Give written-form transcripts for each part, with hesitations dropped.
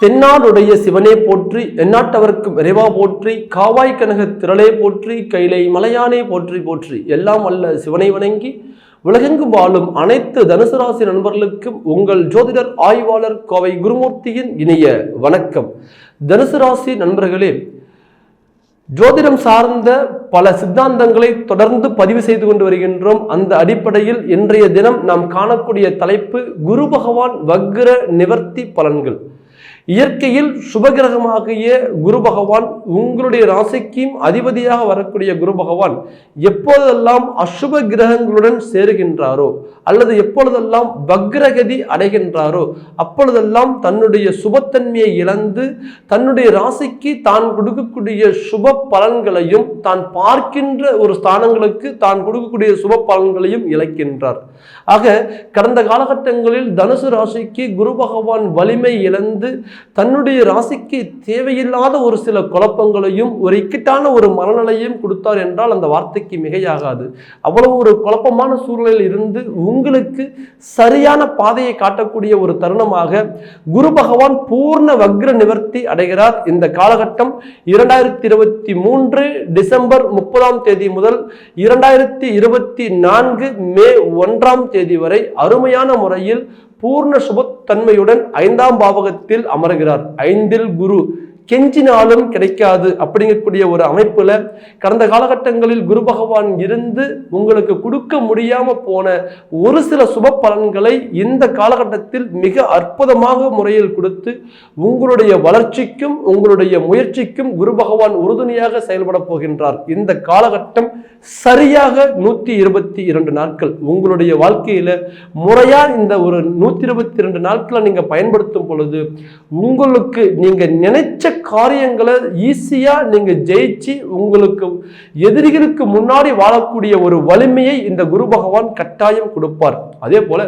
தென்னாடுடைய சிவனே போற்றி, எந்நாட்டவர்க்கும் இறைவா போற்றி, காவாய் கனக திரளே போற்றி, கைலை மலையானே போற்றி போற்றி. எல்லாம் அல்ல சிவனை வணங்கி உலகெங்கும் வாழும் அனைத்து தனுசு ராசி நண்பர்களுக்கும் உங்கள் ஜோதிடர் ஆய்வாளர் கோவை குருமூர்த்தியின் இனிய வணக்கம். தனுசு ராசி நண்பர்களே, ஜோதிடம் சார்ந்த பல சித்தாந்தங்களை தொடர்ந்து பதிவு செய்து கொண்டு வருகின்றோம். அந்த அடிப்படையில் இன்றைய தினம் நாம் காணக்கூடிய தலைப்பு குரு பகவான் வக்ர நிவர்த்தி பலன்கள். இயற்கையில் சுபகிரகமாகிய குரு பகவான் உங்களுடைய ராசிக்கும் அதிபதியாக வரக்கூடிய குரு பகவான் எப்பொழுதெல்லாம் அசுப கிரகங்களுடன் சேருகின்றாரோ அல்லது எப்பொழுதெல்லாம் வக்ரகதி அடைகின்றாரோ அப்பொழுதெல்லாம் தன்னுடைய சுபத்தன்மையை இழந்து தன்னுடைய ராசிக்கு தான் கொடுக்கக்கூடிய சுப பலன்களையும் தான் பார்க்கின்ற ஒரு ஸ்தானங்களுக்கு தான் கொடுக்கக்கூடிய சுப பலன்களையும் இழக்கின்றார். ஆக கடந்த காலகட்டங்களில் தனுசு ராசிக்கு குரு பகவான் வலிமை இழந்து தன்னுடைய ராசிக்கு தேவையில்லாத ஒரு சில குழப்பங்களையும் ஒரு இக்கட்டான ஒரு மனநிலையும் கொடுத்தார் என்றால் அந்த வார்த்தைக்கு மிகையாகாது. அவ்வளவு ஒரு குழப்பமான சூழ்நிலையில் இருந்து உங்களுக்கு சரியான பாதையை காட்டக்கூடிய ஒரு தருணமாக குரு பகவான் பூர்ண வக்ர நிவர்த்தி அடைகிறார். இந்த காலகட்டம் 2023 டிசம்பர் 30 முதல் 2024 மே 1 வரை அருமையான முறையில் பூர்ண சுபத்தன்மையுடன் 5ஆம் பாவகத்தில் அமர்கிறார். 5இல் குரு கெஞ்சினாலும் கிடைக்காது அப்படிங்கக்கூடிய ஒரு அமைப்புல கடந்த காலகட்டங்களில் குரு பகவான் இருந்து உங்களுக்கு கொடுக்க முடியாம போன ஒரு சில சுப பலன்களை இந்த காலகட்டத்தில் மிக அற்புதமாக முறையில் கொடுத்து உங்களுடைய வளர்ச்சிக்கும் உங்களுடைய முயற்சிக்கும் குரு பகவான் உறுதுணையாக செயல்பட போகின்றார். இந்த காலகட்டம் சரியாக 122 நாட்கள் உங்களுடைய வாழ்க்கையில முறையா இந்த ஒரு 122 நாட்களை நீங்க பயன்படுத்தும் பொழுது உங்களுக்கு நீங்க நினைச்ச காரியங்களை ஈஸியா நீங்க ஜெயிச்சு உங்களுக்கு எதிரிகளுக்கு முன்னாடி வாழக்கூடிய ஒரு வலிமையை இந்த குரு பகவான் கட்டாயம் கொடுப்பார். அதே போல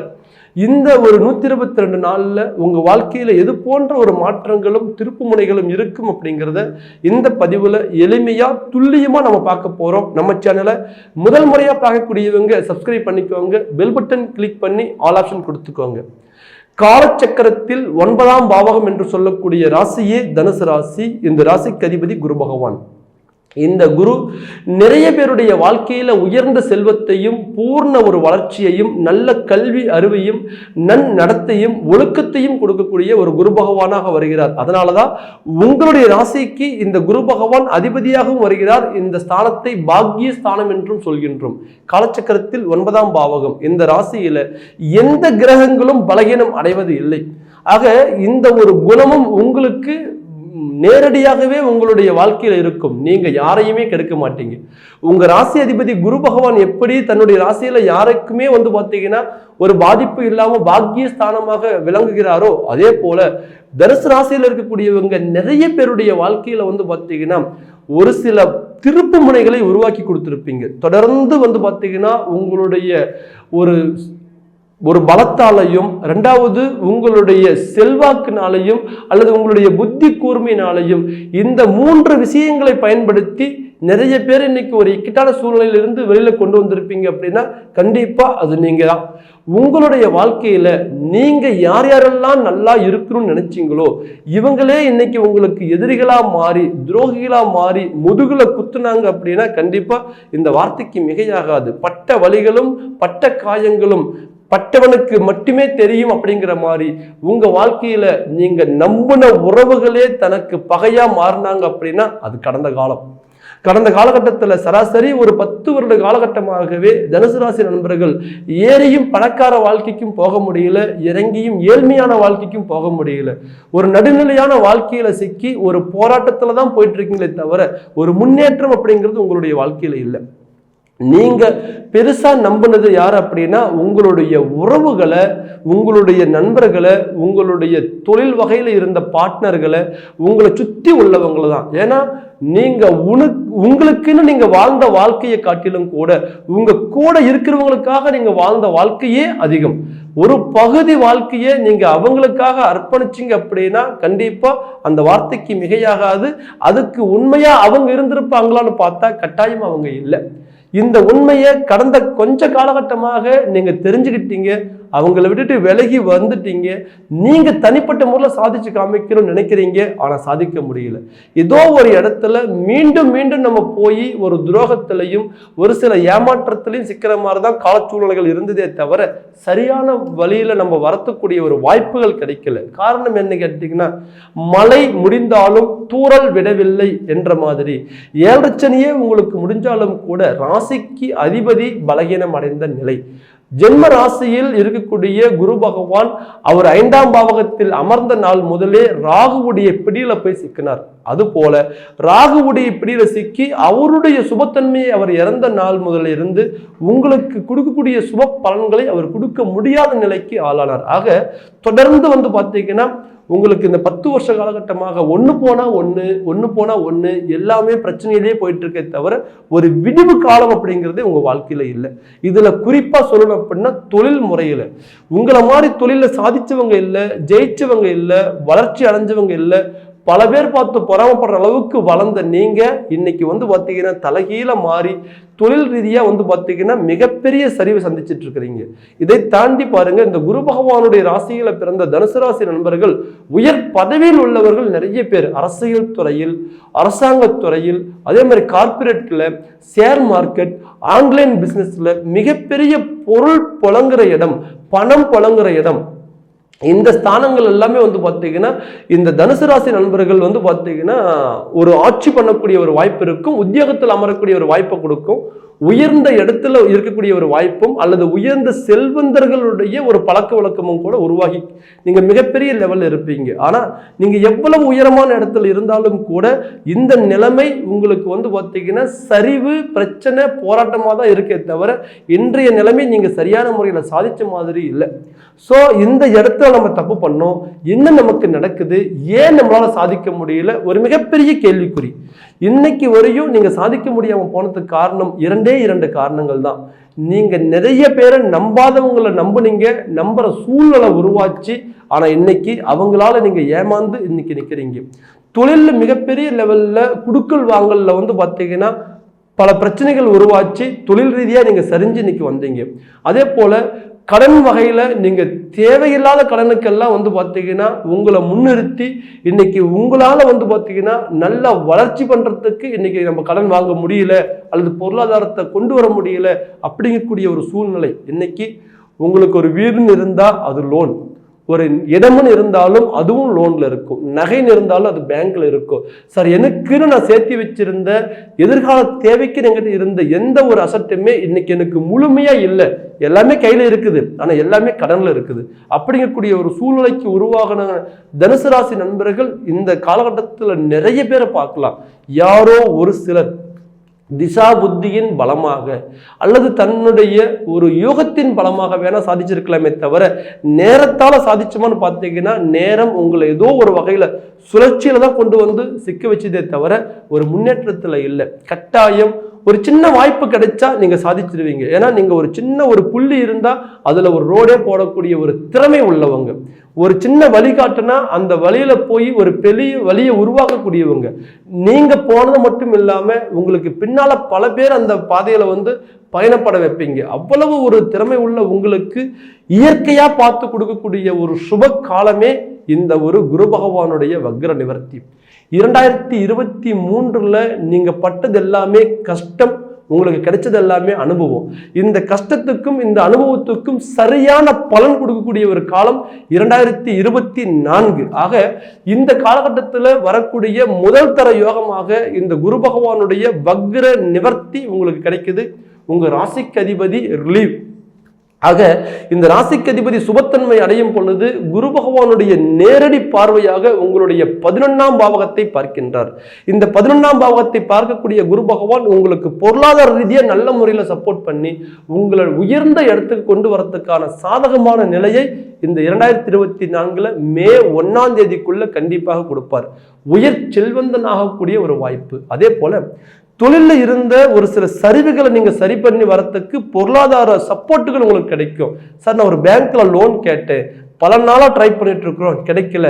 இந்த ஒரு 122 நாள்ல உங்க வாழ்க்கையில எது போன்ற ஒரு மாற்றங்களும் திருப்பு முனைகளும் இருக்கும் அப்படிங்கிறத இந்த பதிவுல எளிமையா துல்லியமா நம்ம பார்க்க போறோம். நம்ம சேனலை முதல் முறையா பார்க்கக்கூடியவங்க சப்ஸ்கிரைப் பண்ணிக்கோங்க, பெல் பட்டன் கிளிக் பண்ணி ஆல் ஆப்ஷன் கொடுத்துக்கோங்க. காலச்சக்கரத்தில் 9ஆம் பாவகம் என்று சொல்லக்கூடிய ராசியே தனுசு ராசி. இந்த ராசிக்கு அதிபதி குரு பகவான். இந்த குரு நிறைய பேருடைய வாழ்க்கையில உயர்ந்த செல்வத்தையும் பூர்ண ஒரு வளர்ச்சியையும் நல்ல கல்வி அறிவையும் நன்னடத்தையும் ஒழுக்கத்தையும் கொடுக்கக்கூடிய ஒரு குரு பகவானாக வருகிறார். அதனாலதான் உங்களுடைய ராசிக்கு இந்த குரு பகவான் அதிபதியாகவும் வருகிறார். இந்த ஸ்தானத்தை பாக்கிய ஸ்தானம் என்றும் சொல்கின்றோம். காலச்சக்கரத்தில் 9ஆம் பாவகம். இந்த ராசியில எந்த கிரகங்களும் பலகீனம் அடைவது இல்லை. ஆக இந்த ஒரு குணமும் உங்களுக்கு நேரடியாகவே உங்களுடைய வாழ்க்கையில இருக்கும். நீங்க யாரையுமே கெடுக்க மாட்டீங்க. உங்க ராசி அதிபதி குரு பகவான் எப்படி தன்னுடைய ராசியில யாருக்குமே பாத்தீங்கன்னா ஒரு பாதிப்பு இல்லாம பாக்கிய ஸ்தானமாக விளங்குகிறாரோ அதே போல தனுசு ராசியில இருக்கக்கூடியவங்க நிறைய பேருடைய வாழ்க்கையில பாத்தீங்கன்னா ஒரு சில திருப்பு முனைகளை உருவாக்கி கொடுத்திருப்பீங்க. தொடர்ந்து பாத்தீங்கன்னா உங்களுடைய ஒரு பலத்தாலையும் இரண்டாவது உங்களுடைய செல்வாக்கினாலையும் அல்லது உங்களுடைய புத்தி கூர்மையினாலையும் இந்த 3 விஷயங்களை பயன்படுத்தி நிறைய பேர் இன்னைக்கு ஒரு இக்கட்டான சூழ்நிலையிலிருந்து வெளியில கொண்டு வந்திருப்பீங்க. அப்படின்னா கண்டிப்பா அது நீங்க தான். உங்களுடைய வாழ்க்கையில நீங்க யார் யாரெல்லாம் நல்லா இருக்கணும்னு நினைச்சீங்களோ இவங்களே இன்னைக்கு உங்களுக்கு எதிரிகளா மாறி துரோகிகளா மாறி முதுகுல குத்துனாங்க அப்படின்னா கண்டிப்பா இந்த வார்த்தைக்கு மிகையாகாது. பட்ட வலிகளும் பட்ட காயங்களும் பட்டவனுக்கு மட்டுமே தெரியும் அப்படிங்கிற மாதிரி உங்க வாழ்க்கையில நீங்க நம்பின உறவுகளே தனக்கு பகையா மாறினாங்க அப்படின்னா அது கடந்த காலகட்டத்துல சராசரி ஒரு 10 வருட காலகட்டமாகவே தனுசு ராசி நண்பர்கள் ஏறியும் பணக்கார வாழ்க்கைக்கும் போக முடியல, இறங்கியும் ஏழ்மையான வாழ்க்கைக்கும் போக முடியல. ஒரு நடுநிலையான வாழ்க்கையில சிக்கி ஒரு போராட்டத்துல தான் போயிட்டு இருக்கீங்களே தவிர ஒரு முன்னேற்றம் அப்படிங்கிறது உங்களுடைய வாழ்க்கையில இல்லை. நீங்க பெருசா நம்பினது யார் அப்படின்னா உங்களுடைய உறவுகளை, உங்களுடைய நண்பர்களை, உங்களுடைய தொழில் வகையில இருந்த பார்ட்னர்களை, உங்களை சுத்தி உள்ளவங்களை தான். ஏன்னா நீங்க உங்களுக்குன்னு நீங்க வாழ்ந்த வாழ்க்கையை காட்டிலும் கூட உங்க கூட இருக்கிறவங்களுக்காக நீங்க வாழ்ந்த வாழ்க்கையே அதிகம். ஒரு பகுதி வாழ்க்கையை நீங்க அவங்களுக்காக அர்ப்பணிச்சிங்க அப்படின்னா கண்டிப்பா அந்த வார்த்தைக்கு மிகையாகாது. அதுக்கு உண்மையா அவங்க இருந்திருப்பாங்களான்னு பார்த்தா கட்டாயம் அவங்க இல்லை. இந்த உண்மையை கடந்த கொஞ்ச காலகட்டமாக நீங்க தெரிஞ்சுக்கிட்டீங்க. அவங்கள விட்டுட்டு விலகி வந்துட்டீங்க. நீங்க தனிப்பட்ட முறையில் சாதிச்சு காமிக்கணும்னு நினைக்கிறீங்க, ஆனா சாதிக்க முடியல. ஏதோ ஒரு இடத்துல மீண்டும் மீண்டும் நம்ம போய் ஒரு துரோகத்திலையும் ஒரு சில ஏமாற்றத்திலையும் சிக்கிற மாதிரிதான் காலச்சூழ்நிலைகள் இருந்ததே தவிர சரியான வழியில நம்ம வரத்துக்கூடிய ஒரு வாய்ப்புகள் கிடைக்கல. காரணம் என்ன கேட்டீங்கன்னா, மழை முடிந்தாலும் தூறல் விடவில்லை என்ற மாதிரி ஏழரைச்சனியே உங்களுக்கு முடிஞ்சாலும் கூட ராசிக்கு அதிபதி பலகீனம் அடைந்த நிலை. ஜென்ம ராசியில் இருக்கக்கூடிய குரு பகவான் அவர் 5ஆம் பாவகத்தில் அமர்ந்த நாள் முதலே ராகுவுடைய பிடியில போய் சிக்கினார். அதுபோல ராகுவுடைய பிடியில சிக்கி அவருடைய சுபத்தன்மையை அவர் இறந்த நாள் முதல்ல இருந்து உங்களுக்கு கொடுக்கக்கூடிய சுப பலன்களை அவர் கொடுக்க முடியாத நிலைக்கு ஆளானார். ஆக தொடர்ந்து பார்த்தீங்கன்னா உங்களுக்கு இந்த 10 வருஷ காலகட்டமாக ஒன்று போனா ஒன்று எல்லாமே பிரச்சனையிலேயே போயிட்டு இருக்கே தவிர ஒரு விடிவு காலம் அப்படிங்கிறது உங்க வாழ்க்கையில இல்லை. இதுல குறிப்பா சொல்லணும் அப்படின்னா தொழில் முறையில உங்களை மாதிரி தொழில சாதிச்சவங்க இல்லை, ஜெயிச்சவங்க இல்லை, வளர்ச்சி அடைஞ்சவங்க இல்லை, பல பேர் பார்த்து பொறாமப்படுற அளவுக்கு வளர்ந்த நீங்க இன்னைக்கு பார்த்தீங்கன்னா தலைகீழ மாறி தொழில் ரீதியா பார்த்தீங்கன்னா மிகப்பெரிய சரிவை சந்திச்சுட்டு இருக்கிறீங்க. இதை தாண்டி பாருங்க, இந்த குரு பகவானுடைய ராசியில பிறந்த தனுசு ராசி நண்பர்கள் உயர் பதவியில் உள்ளவர்கள் நிறைய பேர் அரசியல் துறையில், அரசாங்கத்துறையில், அதே மாதிரி கார்பரேட்ல, ஷேர் மார்க்கெட், ஆன்லைன் பிசினஸ்ல மிகப்பெரிய பொருள் புழங்குற இடம், பணம் புழங்குற இடம், இந்த ஸ்தானங்கள் எல்லாமே பார்த்தீங்கன்னா இந்த தனுசு ராசி நண்பர்கள் பார்த்தீங்கன்னா ஒரு ஆட்சி பண்ணக்கூடிய ஒரு வாய்ப்பு இருக்கும், உத்தியோகத்தில் அமரக்கூடிய ஒரு வாய்ப்பை கொடுக்கும், உயர்ந்த இடத்துல இருக்கக்கூடிய ஒரு வாய்ப்பும் அல்லது உயர்ந்த செல்வந்தர்களுடைய ஒரு பழக்க வழக்கமும் கூட உருவாகி நீங்க மிகப்பெரிய லெவல்ல இருப்பீங்க. ஆனா நீங்க எவ்வளவு உயரமான இடத்துல இருந்தாலும் கூட இந்த நிலைமை உங்களுக்கு பார்த்தீங்கன்னா சரிவு, பிரச்சனை, போராட்டமா தான் இருக்கே தவிர இன்றைய நிலைமை நீங்க சரியான முறையில சாதிச்ச மாதிரி இல்லை. ஸோ இந்த இடத்துல நம்ம தப்பு பண்ணோம், என்ன நமக்கு நடக்குது, ஏன் நம்மளால சாதிக்க முடியல, ஒரு மிகப்பெரிய கேள்விக்குறி. இன்னைக்கு வரையும் நீங்க சாதிக்க முடியாம போனதுக்கு காரணம் 2 காரணங்கள் தான். நீங்க நிறைய பேரை நம்பாதவங்களை நம்புனீங்க, நம்புற சூழ்நிலை உருவாச்சு. ஆனா இன்னைக்கு அவங்களால நீங்க ஏமாந்து இன்னைக்கு நிக்கிறீங்க. தொழில்ல மிகப்பெரிய லெவல்ல குடுக்கல் வாங்கல்ல பார்த்தீங்கன்னா பல பிரச்சனைகள் உருவாச்சு, தொழில் ரீதியா நீங்க சரிஞ்சு இன்னைக்கு வந்தீங்க. அதே போல கடன் வகையில நீங்க தேவையில்லாத கடனுக்கெல்லாம் பார்த்தீங்கன்னா உங்களை முன்னிறுத்தி இன்னைக்கு உங்களால பார்த்தீங்கன்னா நல்ல வளர்ச்சி பண்றதுக்கு இன்னைக்கு நம்ம கடன் வாங்க முடியல அல்லது பொருளாதாரத்தை கொண்டு வர முடியல அப்படிங்கக்கூடிய ஒரு சூழ்நிலை. இன்னைக்கு உங்களுக்கு ஒரு வீடுன்னு இருந்தா அது லோன், ஒரு இடம்னு இருந்தாலும் அதுவும் லோன்ல இருக்கும், நகைன்னு இருந்தாலும் அது பேங்க்ல இருக்கும். சார் எனக்குன்னு நான் சேர்த்து வச்சிருந்த எதிர்கால தேவைக்கு என்கிட்ட இருந்த எந்த ஒரு அசட்டுமே இன்னைக்கு எனக்கு முழுமையா இல்லை, எல்லாமே கையில இருக்குது ஆனா எல்லாமே கடன்ல இருக்குது அப்படிங்கக்கூடிய ஒரு சூழ்நிலைக்கு உருவாகின தனுசு ராசி நண்பர்கள் இந்த காலகட்டத்தில் நிறைய பேரை பார்க்கலாம். யாரோ ஒரு சிலர் திசா புத்தியின் பலமாக அல்லது தன்னுடைய ஒரு யோகத்தின் பலமாக வேணா சாதிச்சிருக்கலாமே தவிர நேரத்தால சாதிச்சோமான்னு பார்த்தீங்கன்னா நேரம் உங்களை ஏதோ ஒரு வகையில சுழற்சியில தான் கொண்டு சிக்க வச்சதே தவிர ஒரு முன்னேற்றத்துல இல்லை. கட்டாயம் ஒரு சின்ன வாய்ப்பு கிடைச்சா நீங்க சாதிச்சிருவீங்க. ஏன்னா நீங்க ஒரு சின்ன ஒரு புள்ளி இருந்தா அதுல ஒரு ரோடே போடக்கூடிய ஒரு திறமை உள்ளவங்க, ஒரு சின்ன வழி காட்டுனா அந்த வழியில போய் ஒரு பெரிய வழியை உருவாக்கக்கூடியவங்க. நீங்க போனது மட்டும் இல்லாம உங்களுக்கு பின்னால பல பேர் அந்த பாதையில பயணப்பட வைப்பீங்க. அவ்வளவு ஒரு திறமை உள்ள உங்களுக்கு இயற்கையா பார்த்து கொடுக்கக்கூடிய ஒரு சுப காலமே இந்த ஒரு குரு பகவானுடைய வக்ர நிவர்த்தி. 2023ல நீங்க பட்டது எல்லாமே கஷ்டம், உங்களுக்கு கிடைச்சது எல்லாமே அனுபவம். இந்த கஷ்டத்துக்கும் இந்த அனுபவத்துக்கும் சரியான பலன் கொடுக்கக்கூடிய ஒரு காலம் 2024. ஆக இந்த காலகட்டத்தில் வரக்கூடிய முதல் தர யோகமாக இந்த குரு பகவானுடைய வக்ர நிவர்த்தி உங்களுக்கு கிடைக்குது. உங்க ராசிக்கு அதிபதி ரிலீவ். ஆக இந்த ராசிக்கு அதிபதி சுபத்தன்மை அடையும் பொழுது குரு பகவானுடைய நேரடி பார்வையாக உங்களுடைய 11ஆம் பாவகத்தை பார்க்கின்றார். இந்த 11ஆம் பாவகத்தை பார்க்கக்கூடிய குரு பகவான் உங்களுக்கு பொருளாதார ரீதியா நல்ல முறையில சப்போர்ட் பண்ணி உங்களை உயர்ந்த இடத்துக்கு கொண்டு வரதுக்கான சாதகமான நிலையை இந்த 2024 மே 1ஆம் தேதிக்குள்ள கண்டிப்பாக கொடுப்பார். உயர் செல்வந்தன் ஆகக்கூடிய ஒரு வாய்ப்பு. அதே போல தொழிலில் இருந்த ஒரு சில சரிவுகளை நீங்க சரி பண்ணி வரத்துக்கு பொருளாதார சப்போர்ட்டுகள் உங்களுக்கு கிடைக்கும். சார் நான் ஒரு பேங்க்ல லோன் கேட்டேன், பல நாளா ட்ரை பண்ணிட்டு இருக்கிறோம், கிடைக்கல.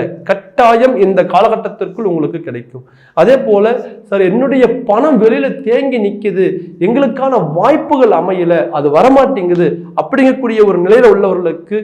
கட்டாயம் இந்த காலகட்டத்திற்குள் உங்களுக்கு கிடைக்கும். அதே போல சார் என்னுடைய பணம் வெளியில தேங்கி நிக்குது, எங்களுக்கான வாய்ப்புகள் அமையல, அது வரமாட்டேங்குது அப்படிங்கக்கூடிய ஒரு நிலையில உள்ளவர்களுக்கு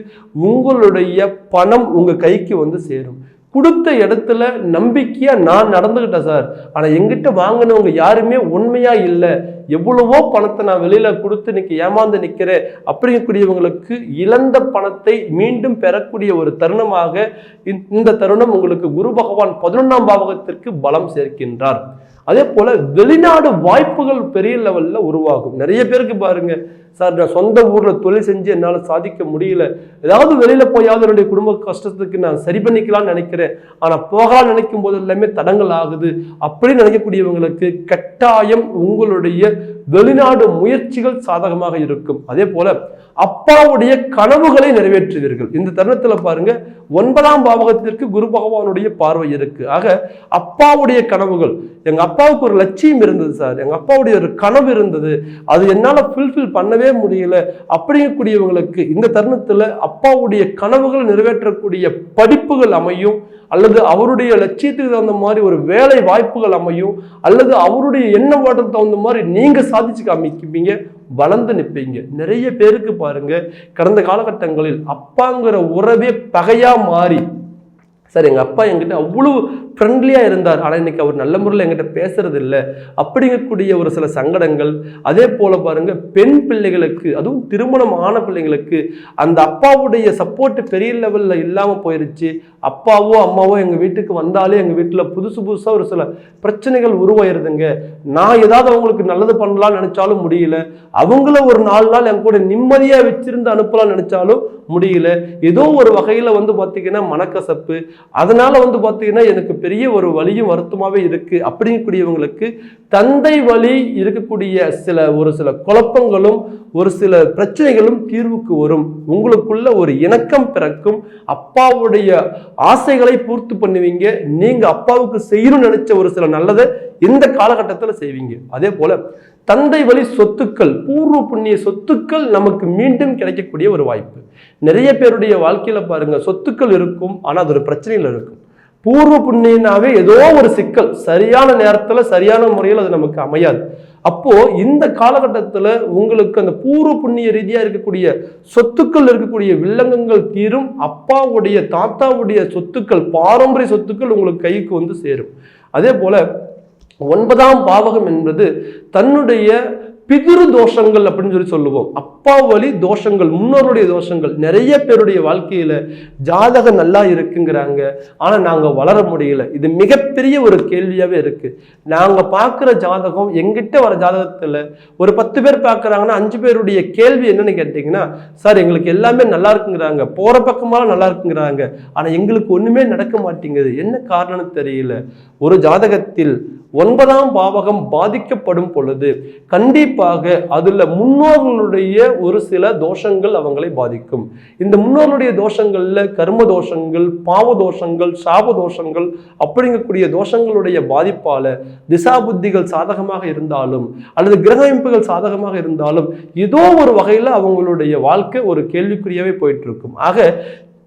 உங்களுடைய பணம் உங்க கைக்கு வந்து சேரும். கொடுத்த இடத்துல நம்பிக்கையா நான் நடந்துகிட்டேன் சார், ஆனா எங்கிட்ட வாங்கினவங்க யாருமே உண்மையா இல்லை, எவ்வளவோ பணத்தை நான் வெளியில கொடுத்து இன்னைக்கு ஏமாந்து நிக்கிறேன் அப்படிங்கக்கூடியவங்களுக்கு இழந்த பணத்தை மீண்டும் பெறக்கூடிய ஒரு தருணமாக இந்த தருணம் உங்களுக்கு குரு பகவான் 11ஆம் பாவகத்திற்கு பலம் சேர்க்கின்றார். அதே போல வெளிநாடு வாய்ப்புகள் பெரிய லெவல்ல உருவாகும். நிறைய பேருக்கு பாருங்க சார், நான் சொந்த ஊர்ல தொழில் செஞ்சு என்னால சாதிக்க முடியல, ஏதாவது வெளியில போயாவது என்னுடைய குடும்ப கஷ்டத்துக்கு நான் சரி பண்ணிக்கலாம்னு நினைக்கிறேன், ஆனா போகலாம் நினைக்கும் போது எல்லாமே தடங்கள் ஆகுது அப்படின்னு நினைக்கக்கூடியவங்களுக்கு கட்டாயம் உங்களுடைய வெளிநாடு முயற்சிகள் சாதகமாக இருக்கும். அதே போல அப்பாவுடைய கனவுகளை நிறைவேற்றுவீர்கள். இந்த தருணத்துல பாருங்க 9ஆம் பாவகத்திற்கு குரு பகவானுடைய பார்வை இருக்கு. ஆக அப்பாவுடைய கனவுகள், எங்க அப்பாவுக்கு ஒரு லட்சியம் இருந்தது சார், எங்க அப்பாவுடைய ஒரு கனவு இருந்தது, அது என்னால ஃபுல்ஃபில் பண்ணவே முடியல அப்படிங்கக்கூடியவங்களுக்கு இந்த தருணத்துல அப்பாவுடைய கனவுகள் நிறைவேற்றக்கூடிய படிப்புகள் அமையும், அல்லது அவருடைய லட்சியத்துக்கு தகுந்த மாதிரி ஒரு வேலை வாய்ப்புகள் அமையும், அல்லது அவருடைய எண்ண ஓட்டத்துக்கு தகுந்த மாதிரி நீங்க சாதிச்சு காமிப்பீங்க, வளர்ந்து நிற்பீங்க. நிறைய பேருக்கு பாருங்க கடந்த காலகட்டங்களில் அப்பாங்கிற உறவே பகையா மாறி, சார் எங்க அப்பா என்கிட்ட அவ்வளவு ஃப்ரெண்ட்லியா இருந்தார், ஆனா இன்னைக்கு அவர் நல்ல முறையில் என்கிட்ட பேசுறது இல்லை அப்படிங்கக்கூடிய ஒரு சில சங்கடங்கள். அதே போல பாருங்க பெண் பிள்ளைகளுக்கு, அதுவும் திருமணம் ஆன பிள்ளைங்களுக்கு அந்த அப்பாவுடைய சப்போர்ட் பெரிய லெவல்ல இல்லாம போயிருச்சு. அப்பாவோ அம்மாவோ எங்க வீட்டுக்கு வந்தாலே எங்க வீட்டுல புதுசா ஒரு சில பிரச்சனைகள் உருவாயிருதுங்க. நான் ஏதாவது அவங்களுக்கு நல்லது பண்ணலாம்னு நினைச்சாலும் முடியல, அவங்கள ஒரு 4 நாள் என் கூட நிம்மதியா வச்சிருந்து அனுப்பலாம் நினைச்சாலும் முடியல. ஏதோ ஒரு வகையில வந்து பாத்தீங்கன்னா மனக்கசப்பு, அதனால வந்து பாத்தீங்கன்னா எனக்கு பெரிய ஒரு வலியும் வருத்தமாவே இருக்கு அப்படிங்கக்கூடியவங்களுக்கு தந்தை வழி இருக்கக்கூடிய ஒரு சில குழப்பங்களும் ஒரு சில பிரச்சனைகளும் தீர்வுக்கு வரும். உங்களுக்குள்ள ஒரு இணக்கம் பிறக்கும், அப்பாவுடைய ஆசைகளை பூர்த்தி பண்ணுவீங்க, நீங்க அப்பாவுக்கு செய்யணும்னு நினைச்ச ஒரு சில நல்லதை இந்த காலகட்டத்தில் செய்வீங்க. அதே போல தந்தை வழி சொத்துக்கள், பூர்வ புண்ணிய சொத்துக்கள் நமக்கு மீண்டும் கிடைக்கக்கூடிய ஒரு வாய்ப்பு. நிறைய பேருடைய வாழ்க்கையில பாருங்க சொத்துக்கள் இருக்கும், ஆனா அது ஒரு பிரச்சனையில இருக்கும். பூர்வ புண்ணியனாவே ஏதோ ஒரு சிக்கல், சரியான நேரத்துல சரியான முறையில் அது நமக்கு அமையாது. அப்போ இந்த காலகட்டத்துல உங்களுக்கு அந்த பூர்வ புண்ணிய ரீதியா இருக்கக்கூடிய சொத்துக்கள் இருக்கக்கூடிய வில்லங்கங்கள் தீரும். அப்பாவுடைய தாத்தாவுடைய சொத்துக்கள், பாரம்பரிய சொத்துக்கள் உங்களுக்கு கைக்கு வந்து சேரும். அதே போல 9ஆம் பாவகம் என்பது தன்னுடைய பிதிரு தோஷங்கள் அப்படின்னு சொல்லுவோம். அப்பா வழி தோஷங்கள், முன்னோருடைய தோஷங்கள். நிறைய பேருடைய வாழ்க்கையில ஜாதகம் நல்லா இருக்குங்கிறாங்க, ஆனா நாங்க வளர முடியல. இது மிகப்பெரிய ஒரு கேள்வியாவே இருக்கு. நாங்க பார்க்கிற ஜாதகம், எங்கிட்ட வர ஜாதகத்துல ஒரு 10 பேர் பார்க்கறாங்கன்னா 5 பேருடைய கேள்வி என்னன்னு கேட்டீங்கன்னா, சார் எங்களுக்கு எல்லாமே நல்லா இருக்குங்கிறாங்க, போற பக்கமால நல்லா இருக்குங்கிறாங்க, ஆனா எங்களுக்கு ஒண்ணுமே நடக்க மாட்டேங்குது, என்ன காரணம்னு தெரியல. ஒரு ஜாதகத்தில் 9ஆம் பாவகம் பாதிக்கப்படும் பொழுது கண்டிப்பாக அதுல முன்னோர்களுடைய ஒரு சில தோஷங்கள் அவங்களை பாதிக்கும். இந்த முன்னோர்களுடைய தோஷங்கள்ல கர்ம தோஷங்கள், பாவ தோஷங்கள், சாப தோஷங்கள் அப்படிங்கக்கூடிய தோஷங்களுடைய பாதிப்பால திசா புத்திகள் சாதகமாக இருந்தாலும் அல்லது கிரக அமைப்புகள் சாதகமாக இருந்தாலும் ஏதோ ஒரு வகையில அவங்களுடைய வாழ்க்கை ஒரு கேள்விக்குறியாவே போயிட்டு இருக்கும். ஆக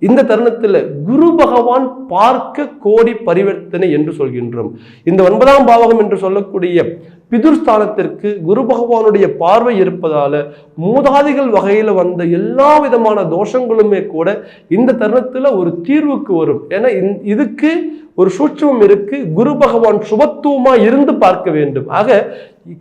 இந்த தருணத்துல குரு பகவான் பார்க்க கோடி பரிவர்த்தனை என்று சொல்கின்றோம். இந்த 9ஆம் பாவகம் என்று சொல்லக்கூடிய பிதுர்ஸ்தானத்திற்கு குரு பகவானுடைய பார்வை இருப்பதால மூதாதிகள் வகையில வந்த எல்லா விதமான தோஷங்களுமே கூட இந்த தருணத்துல ஒரு தீர்வுக்கு வரும். ஏன்னா இதுக்கு ஒரு சூட்சமம் இருக்கு. குரு பகவான் சுபத்துவமா இருந்து பார்க்க வேண்டும். ஆக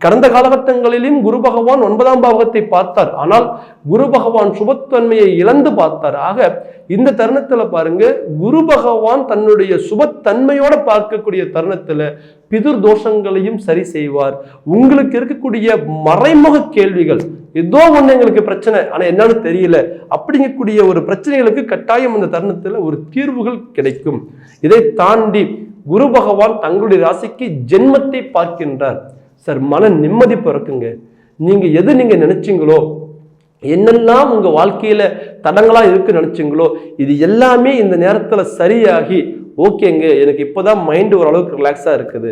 கடந்த காலகட்டங்களிலும் குரு பகவான் 9ஆம் பாவகத்தை பார்த்தார், ஆனால் குரு பகவான் சுபத்தன்மையை இழந்து பார்த்தார். ஆக இந்த தருணத்துல பாருங்க, குரு பகவான் தன்னுடைய சுபத்தன்மையோட பார்க்கக்கூடிய தருணத்துல பிதுர் தோஷங்களையும் சரி செய்வார். உங்களுக்கு இருக்கக்கூடிய மறைமுக கேள்விகள், ஏதோ ஒண்ணு எங்களுக்கு பிரச்சனை ஆனா என்னன்னு தெரியல அப்படிங்கக்கூடிய ஒரு பிரச்சனைகளுக்கு கட்டாயம் அந்த தருணத்துல ஒரு தீர்வுகள் கிடைக்கும். இதை தாண்டி குரு பகவான் தங்களுடைய ராசிக்கு ஜென்மத்தை பார்க்கின்றார். சார் மன நிம்மதி பிறக்குங்க. நீங்க எது நீங்க நினைச்சீங்களோ என்னெல்லாம் உங்க வாழ்க்கையில தடங்களா இருக்கு நினைச்சீங்களோ இது எல்லாமே இந்த நேரத்துல சரியாகி ஓகேங்க, எனக்கு இப்போதான் மைண்ட் ஓரளவுக்கு ரிலாக்ஸா இருக்குது,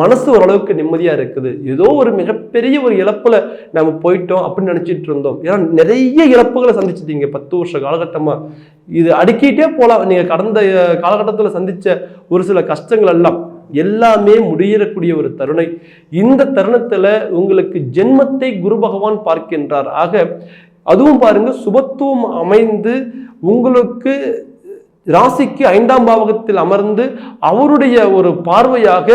மனசு ஓரளவுக்கு நிம்மதியா இருக்குது, ஏதோ ஒரு மிகப்பெரிய ஒரு இழப்புல நம்ம போயிட்டோம் அப்படின்னு நினைச்சிட்டு இருந்தோம். ஏன்னா நிறைய இழப்புகளை சந்திச்சிட்டீங்க 10 வருஷ காலகட்டமா. இது அடுக்கிட்டே போலாம். நீங்க கடந்த காலகட்டத்தில் சந்திச்ச ஒரு சில கஷ்டங்கள் எல்லாம் எல்லாமே முடியக்கூடிய ஒரு தருணம். இந்த தருணத்துல உங்களுக்கு ஜென்மத்தை குரு பகவான் பார்க்கின்றார். ஆக அதுவும் பாருங்க, சுபத்துவம் அமைந்து உங்களுக்கு ராசிக்கு 5ஆம் பாவகத்தில் அமர்ந்து அவருடைய ஒரு பார்வையாக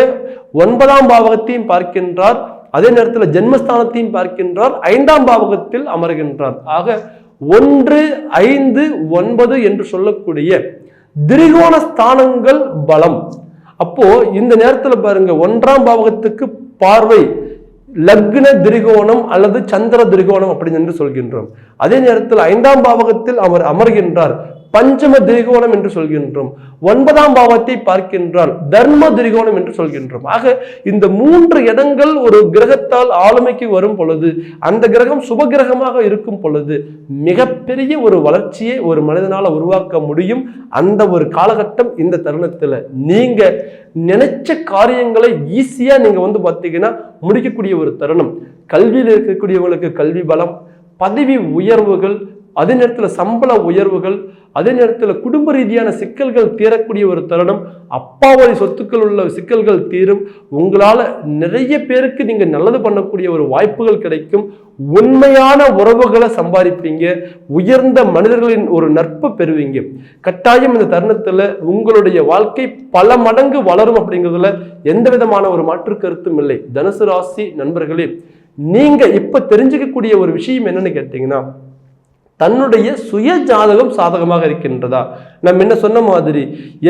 9ஆம் பாவகத்தையும் பார்க்கின்றார். அதே நேரத்தில் ஜென்மஸ்தானத்தையும் பார்க்கின்றார், 5ஆம் பாவகத்தில் அமர்கின்றார். ஆக 1, 5, 9 என்று சொல்லக்கூடிய திரிகோண ஸ்தானங்கள் பலம். அப்போ இந்த நேரத்தில் பாருங்க, 1ஆம் பாவகத்துக்கு பார்வை லக்ன திரிகோணம் அல்லது சந்திர திரிகோணம் அப்படின்னு என்று சொல்கின்றோம். அதே நேரத்தில் 5ஆம் பாவகத்தில் அவர் அமர்கின்றார், பஞ்சம திரிகோணம் என்று சொல்கின்றோம். 9ஆம் பாவத்தை பார்க்கின்றார், தர்ம திரிகோணம் என்று சொல்கின்றோம். ஆக இந்த 3 இடங்கள் ஒரு கிரகத்தால் ஆளுமைக்கு வரும் பொழுது, அந்த கிரகம் சுப கிரகமாக இருக்கும் பொழுது மிகப்பெரிய ஒரு வளர்ச்சியை ஒரு மனிதனால உருவாக்க முடியும். அந்த ஒரு காலகட்டம் இந்த தருணத்துல நீங்க நினைச்ச காரியங்களை ஈஸியா நீங்க பார்த்தீங்கன்னா முடிக்கக்கூடிய ஒரு தருணம். கல்வியில் இருக்கக்கூடியவங்களுக்கு கல்வி பலம், பதவி உயர்வுகள், அதே நேரத்தில் சம்பள உயர்வுகள், அதே நேரத்தில் குடும்ப ரீதியான சிக்கல்கள் தீரக்கூடிய ஒரு தருணம். அப்பாவளி சொத்துக்கள் உள்ள சிக்கல்கள் தீரும். உங்களால நிறைய பேருக்கு நீங்க நல்லது பண்ணக்கூடிய ஒரு வாய்ப்புகள் கிடைக்கும். உண்மையான உறவுகளை சம்பாதிப்பீங்க. உயர்ந்த மனிதர்களின் ஒரு நட்பு பெறுவீங்க. கட்டாயம் இந்த தருணத்துல உங்களுடைய வாழ்க்கை பல மடங்கு வளரும் அப்படிங்கிறதுல எந்த விதமான ஒரு மாற்று கருத்தும் இல்லை. தனுசு ராசி நண்பர்களே, நீங்க இப்ப தெரிஞ்சுக்கக்கூடிய ஒரு விஷயம் என்னன்னு கேட்டீங்கன்னா, தன்னுடைய சுய ஜாதகம் சாதகமாக இருக்கின்றதா? நம்ம என்ன சொன்ன மாதிரி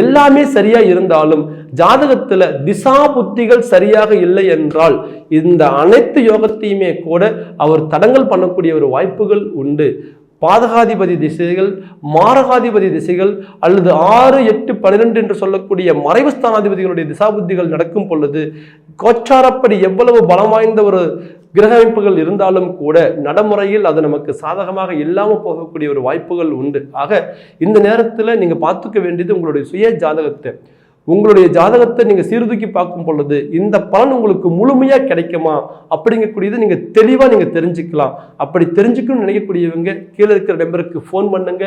எல்லாமே சரியா இருந்தாலும் ஜாதகத்துல திசா புத்திகள் சரியாக இல்லை என்றால் இந்த அனைத்து யோகத்தையுமே கூட அவர் தடங்கல் பண்ணக்கூடிய ஒரு வாய்ப்புகள் உண்டு. பாதகாதிபதி திசைகள், மாரகாதிபதி திசைகள் அல்லது 6, 8, 12 என்று சொல்லக்கூடிய மறைவு ஸ்தானாதிபதிகளுடைய திசாபுத்திகள் நடக்கும் பொழுது கோச்சாரப்படி எவ்வளவு பலம் வாய்ந்த ஒரு கிரக அமைப்புகள் இருந்தாலும் கூட நடைமுறையில் அது நமக்கு சாதகமாக இல்லாமல் போகக்கூடிய ஒரு வாய்ப்புகள் உண்டு. ஆக இந்த நேரத்தில் நீங்க பார்த்துக்க வேண்டியது உங்களுடைய சுய ஜாதகத்தை. உங்களுடைய ஜாதகத்தை நீங்க சீர்தூக்கி பார்க்கும் பொழுது இந்த பலன் உங்களுக்கு முழுமையா கிடைக்குமா அப்படிங்கக்கூடியது நீங்க தெளிவா நீங்க தெரிஞ்சுக்கலாம். அப்படி தெரிஞ்சுக்கணும்னு நினைக்கக்கூடியவங்க கீழே இருக்கிற நம்பருக்கு ஃபோன் பண்ணுங்க.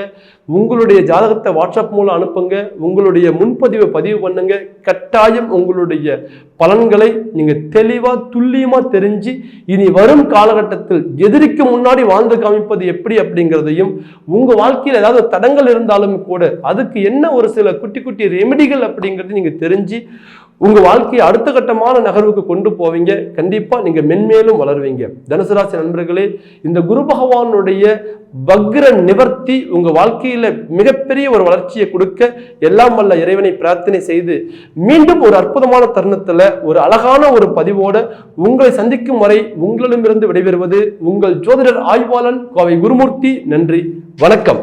உங்களுடைய ஜாதகத்தை வாட்ஸ்அப் மூலம் அனுப்புங்க. உங்களுடைய முன்பதிவை பதிவு பண்ணுங்க. கட்டாயம் உங்களுடைய பலன்களை நீங்க தெளிவா துல்லியமா தெரிஞ்சு இனி வரும் காலகட்டத்தில் எதிரிக்கு முன்னாடி வாழ்ந்து காமிப்பது எப்படி அப்படிங்கிறதையும், உங்க வாழ்க்கையில் ஏதாவது தடங்கள் இருந்தாலும் கூட அதுக்கு என்ன ஒரு சில குட்டி குட்டி ரெமெடிகள் அப்படிங்கிறது நீங்க தெரிஞ்சு உங்க வாழ்க்கையை அடுத்த கட்டமான நகர்வுக்கு கொண்டு போவீங்க. கண்டிப்பா நீங்க மென்மேலும் வளருவீங்க. தனுசு ராசி நண்பர்களே, இந்த குரு பகவானுடைய வக்ர நிவர்த்தி உங்க வாழ்க்கையில மிகப்பெரிய ஒரு வளர்ச்சியை கொடுக்க எல்லாம் வல்ல இறைவனை பிரார்த்தனை செய்து மீண்டும் ஒரு அற்புதமான தருணத்துல ஒரு அழகான ஒரு பதிவோட உங்களை சந்திக்கும் வரை உங்களிடமிருந்து விடைபெறுவது உங்கள் ஜோதிடர் ஆய்வாளன் கோவை குருமூர்த்தி. நன்றி, வணக்கம்.